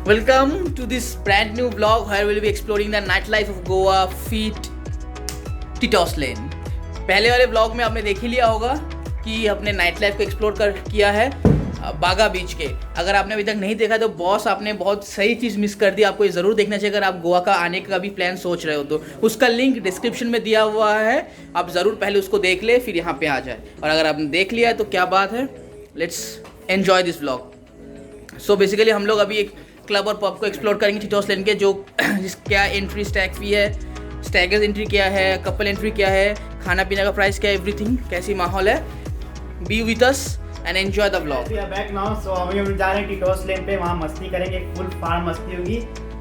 Welcome to this brand new vlog where we'll be exploring the nightlife of Goa, feet टिटॉस लेन। पहले वाले vlog में आपने देख ही लिया होगा कि अपने नाइट लाइफ को एक्सप्लोर किया है बागा बीच के। अगर आपने अभी तक नहीं देखा तो बॉस आपने बहुत सही चीज़ मिस कर दी। आपको ये ज़रूर देखना चाहिए अगर आप गोवा का आने का भी प्लान सोच रहे हो तो। उसका लिंक डिस्क्रिप्शन में दिया हुआ है, आप ज़रूर पहले उसको देख ले फिर यहाँ पे आ जाए। और अगर आपने देख लिया है तो क्या बात है, let's enjoy this vlog. So basically हम लोग अभी एक क्लब और पब को एक्सप्लोर करेंगे टिटॉस लेन के, जो क्या एंट्री स्टैग फी है, स्टैगर्स एंट्री क्या है, कपल एंट्री क्या है, खाना पीने का प्राइस क्या है, एवरीथिंग कैसी माहौल है। Be with us and enjoy the vlog. We are back now. So अभी हम जा रहे हैं टिटॉस लेन पे, वहाँ मस्ती करेंगे, फुल फार्म मस्ती होगी।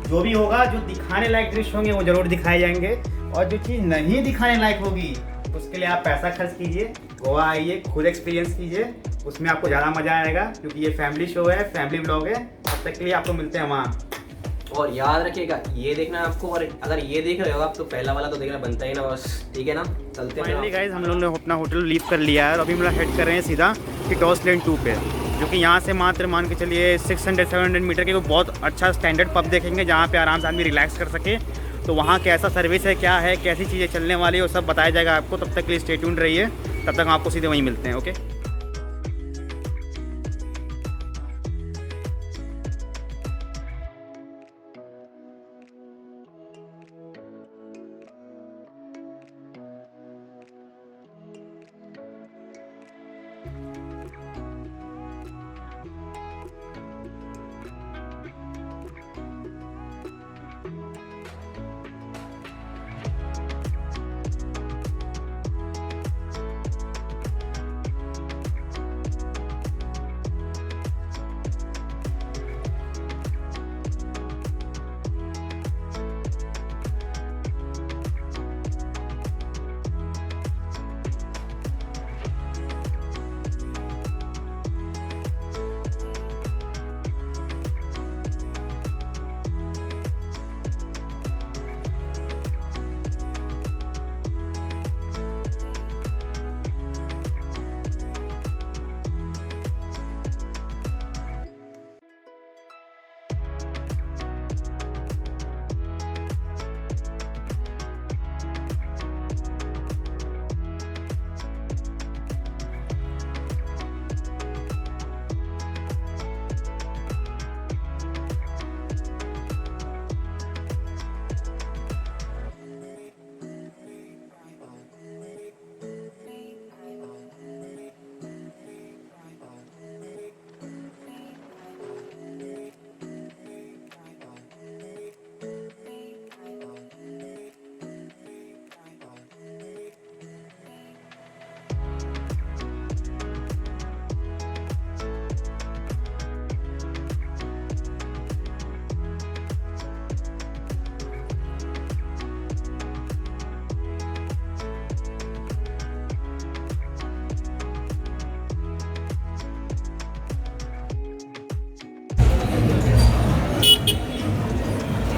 जो भी होगा, जो दिखाने लायक दृश्य होंगे वो जरूर दिखाए जाएंगे, और जो चीज़ नहीं दिखाने लायक होगी उसके लिए आप पैसा खर्च कीजिए, गोवा आइए, खुद एक्सपीरियंस कीजिए, उसमें आपको ज़्यादा मज़ा आएगा क्योंकि ये फैमिली शो है, फैमिली व्लॉग है। तब तक के लिए आपको मिलते हैं वहाँ। और याद रखिएगा ये देखना है आपको, और अगर ये देख रहे हो आप तो पहला वाला तो देखना बनता ही ना, बस ठीक है ना। चलते हैं फाइनली गाइस, हम लोगों ने अपना होटल लीव कर लिया है और अभी हम लोग हेड कर रहे हैं सीधा टिटॉस लेन 2 पे, जो कि यहाँ से मात्र मान के चलिए 600-700 मीटर के बहुत अच्छा स्टैंडर्ड पब देखेंगे जहाँ पे आराम से आदमी रिलैक्स कर सके। तो वहाँ कैसा सर्विस है, क्या है, कैसी चीज़ें चलने वाली है, वो सब बताया जाएगा आपको। तब तक के लिए स्टे ट्यून्ड रहिए, तब तक आपको सीधे वहीं मिलते हैं। Okay.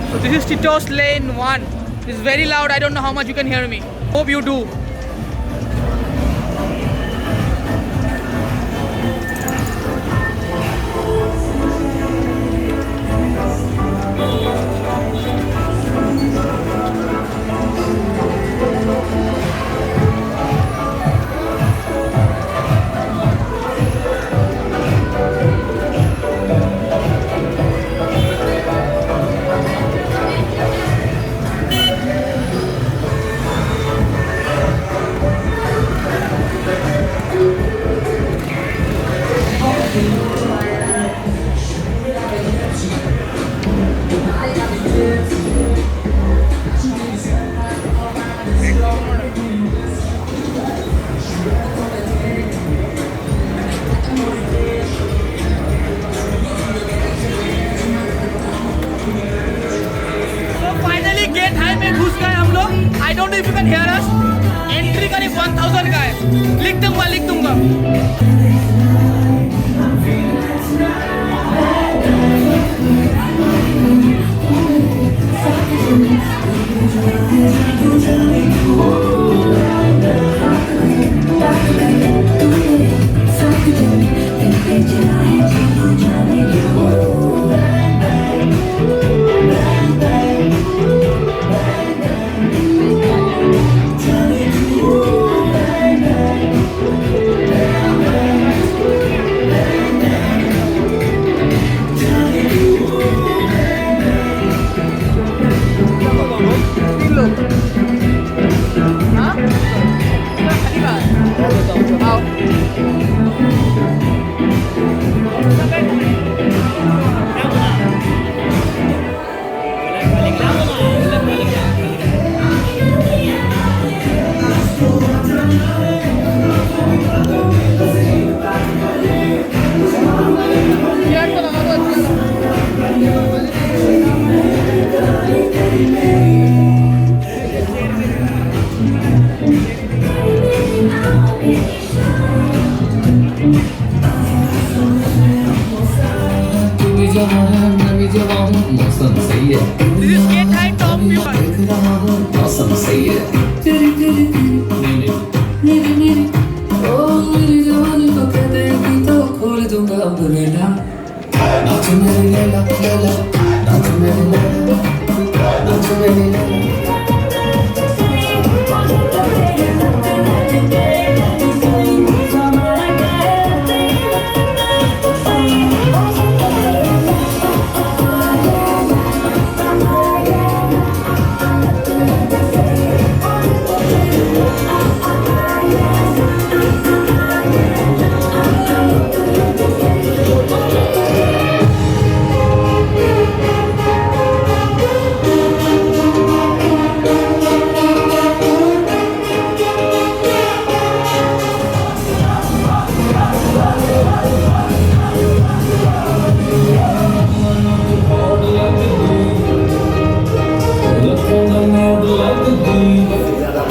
So this is Titos Lane 1. It's very loud. I don't know how much you can hear me. Hope you do. I don't know if you can hear us. Entry करीब 1000 का है. लिख दूंगा. तू भी जवां है मैं भी जवां हूँ मौसम सही है This is Skate High Top People. देख रहा हूँ मौसम सही है तेरी तेरी तेरी मेरी मेरी ओ मेरी जवानी को कह देगी तो खोल दूंगा अम्ब्रेला नाच मेरी लैला लैला नाच मेरी लैला नाच मेरी लैला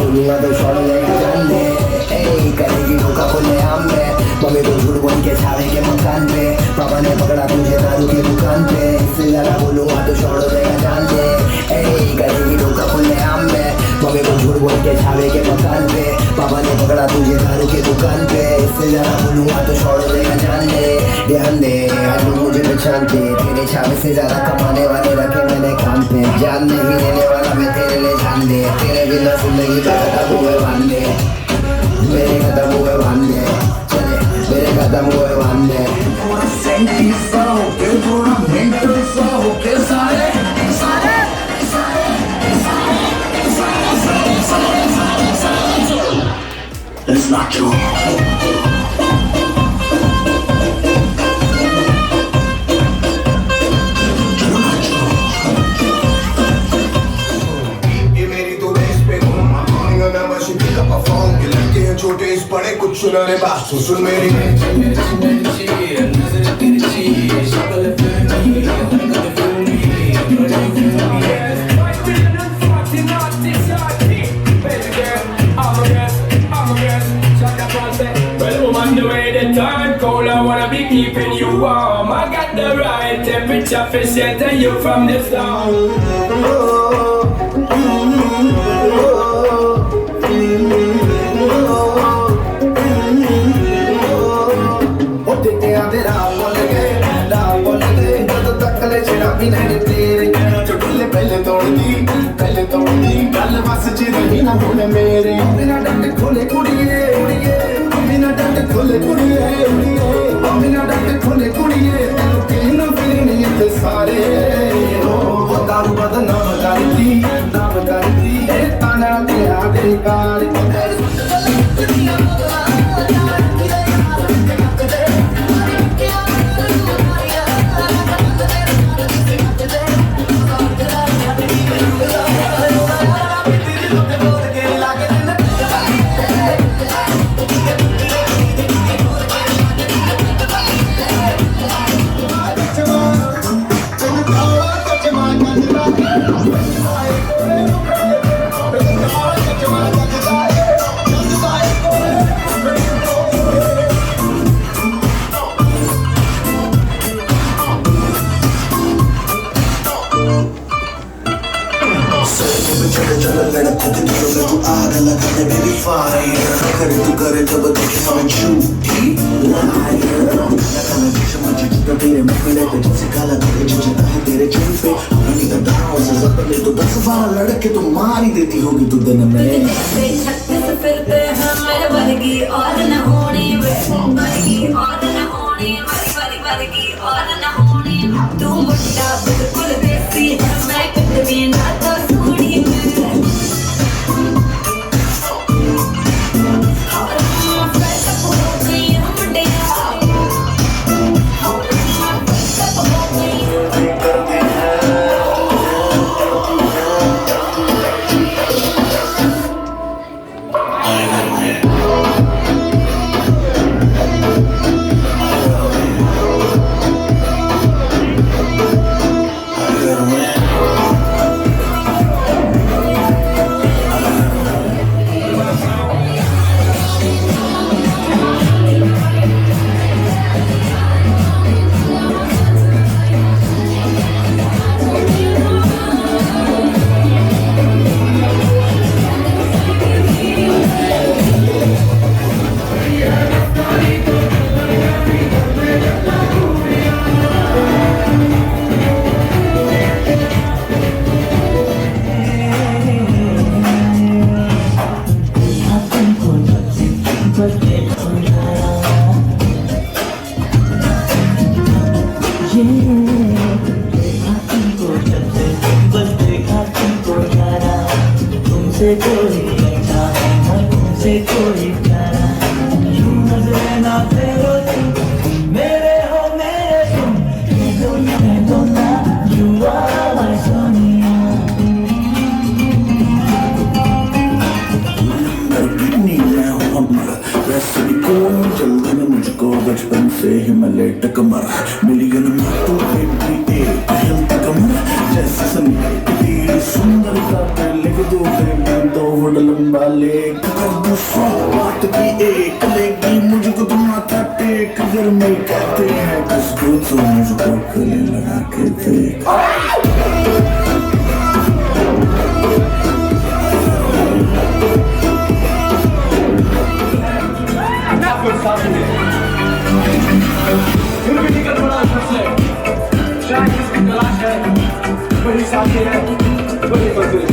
बोलूंगा तो छोड़ देगा जान दे करेगी धोखा खुले आम पे मम्मी को झूठ बोल के छावे के मकान पे पापा ने पकड़ा तुझे दारू की दुकान पे इससे ज्यादा बोलूंगा तो छोड़ देगा जान दे करेगी धोखा खुले आम पे मम्मी को झूठ बोल के छावे के मकान पे पापा ने पकड़ा तुझे दारू की दुकान पे इससे ज्यादा बोलूंगा तो छोड़ देगा जान दे ध्यान दे आज लोग मुझे पहचानते तेरे छावे से ज्यादा कमाने वाले रखे मैंने काम पे जान नहीं देने वाला मैं तेरे लिए जान दे तेरे बिना जिंदगी का खत्म हुए बांधे मेरे खत्म हुए बांधे चले मेरे खत्म हुए बांधे थोड़ा सेंटी सा होके थोड़ा मेंटल सा होके सारे It's not true. छोटे इस बड़े कुछ सुनाने बात सुन मेरी I wanna be keeping you warm. I got the right temperature for shelter you from the storm. गल बस च रही ना हुणे मेरे बिना डंड खोले कुड़िए बिना डंड खोले कुड़िए बिना डंड खोले कुड़िए तेनू कहना फिर नहीं थे सारे ओ दारू बदनाम करती ताना तेरा बेकार लड़के तो मार ही देती होगी तू दिन में फिरते हैं मेरे वर्गी और न होने वर्गी और न होने वर्गी और न होने तू मुट्ठा बिल्कुल देसी है मैं कितनी ना तो सूड़ी में बस देखो यारा ये देखा तुमको जब से बस देखा तुमको यारा तुमसे कोई अच्छा है ना तुमसे कोई प्यारा यूं नजरे ना फेरो तुम मेरे हो मेरे तुम मैं तो ना you are my Sonia वैसे भी कौन जल्दी में मुझको बचपन से ही मले टकमर मिलियन में तो बेबी एक हिलता कमर जैसे सनी तेरी सुंदरता पे लिख दो बेबी 2 वर्ड लंबा लेख कर दो 100 बात की एक लेगी मुझको तो माथा टेक अगर मैं कहते हैं किसको तो मुझको गले लगा के देख फिर भी निकल पड़ा सबसे शायद इसकी तलाश है वही साथी है वही मजदूर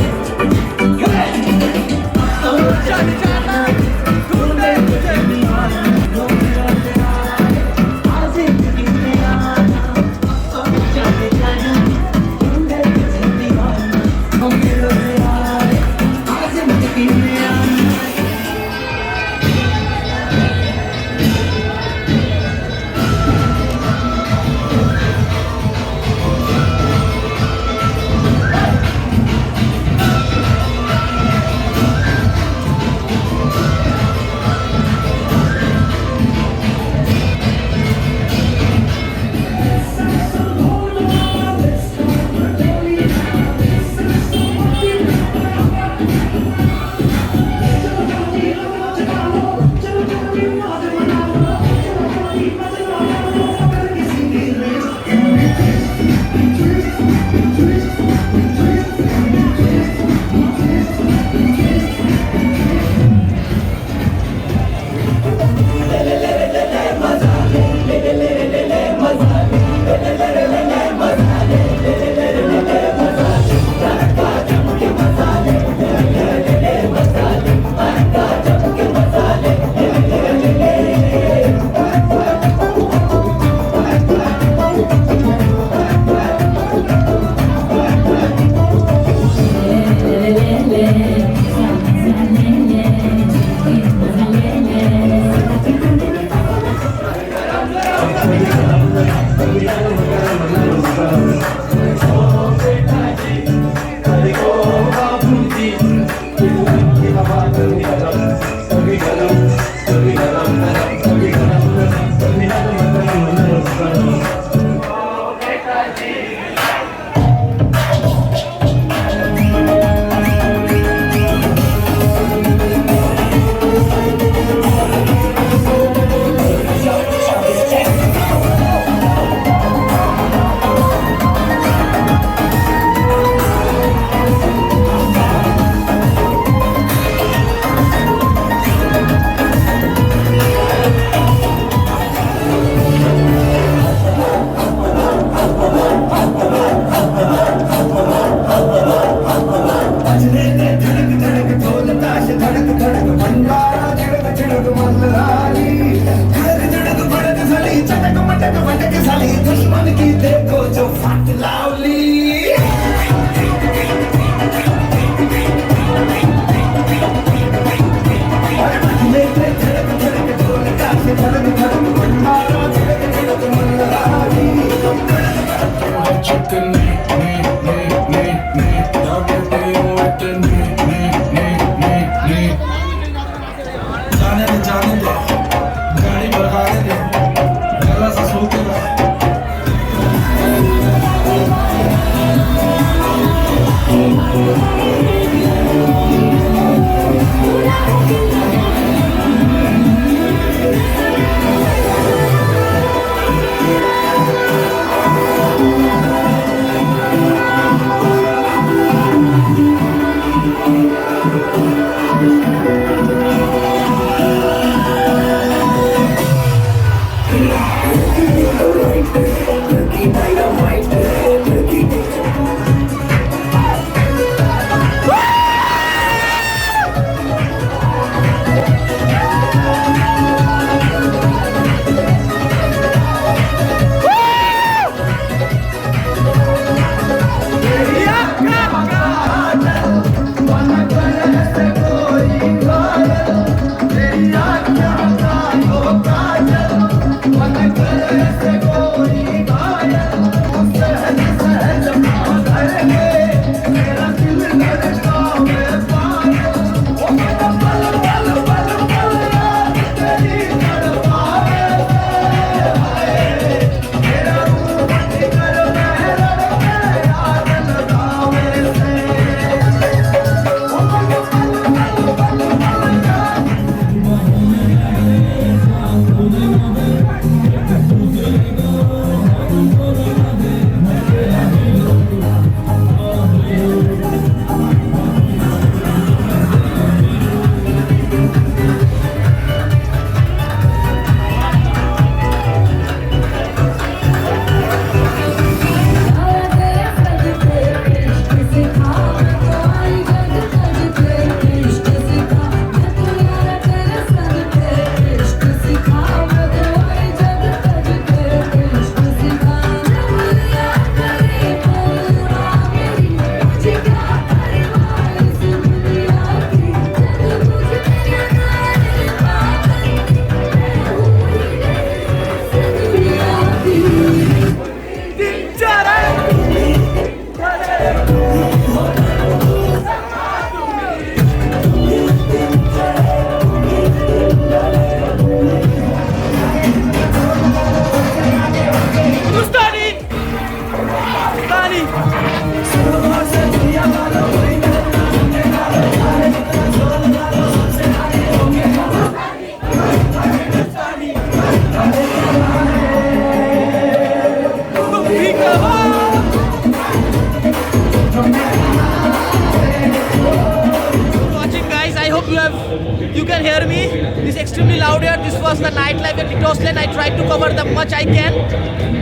You can hear me. It's extremely loud here. This was the nightlife at Titos Lane. I tried to cover the much I can.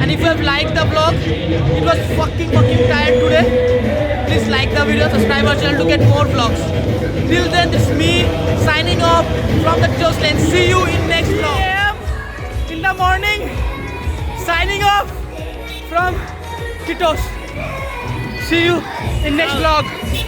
And if you have liked the vlog, it was fucking tired today. Please like the video, subscribe our channel to get more vlogs. Till then, this is me signing off from the Titos Lane. See you in next vlog. 3 AM in the morning, signing off from Titos. See you in next vlog.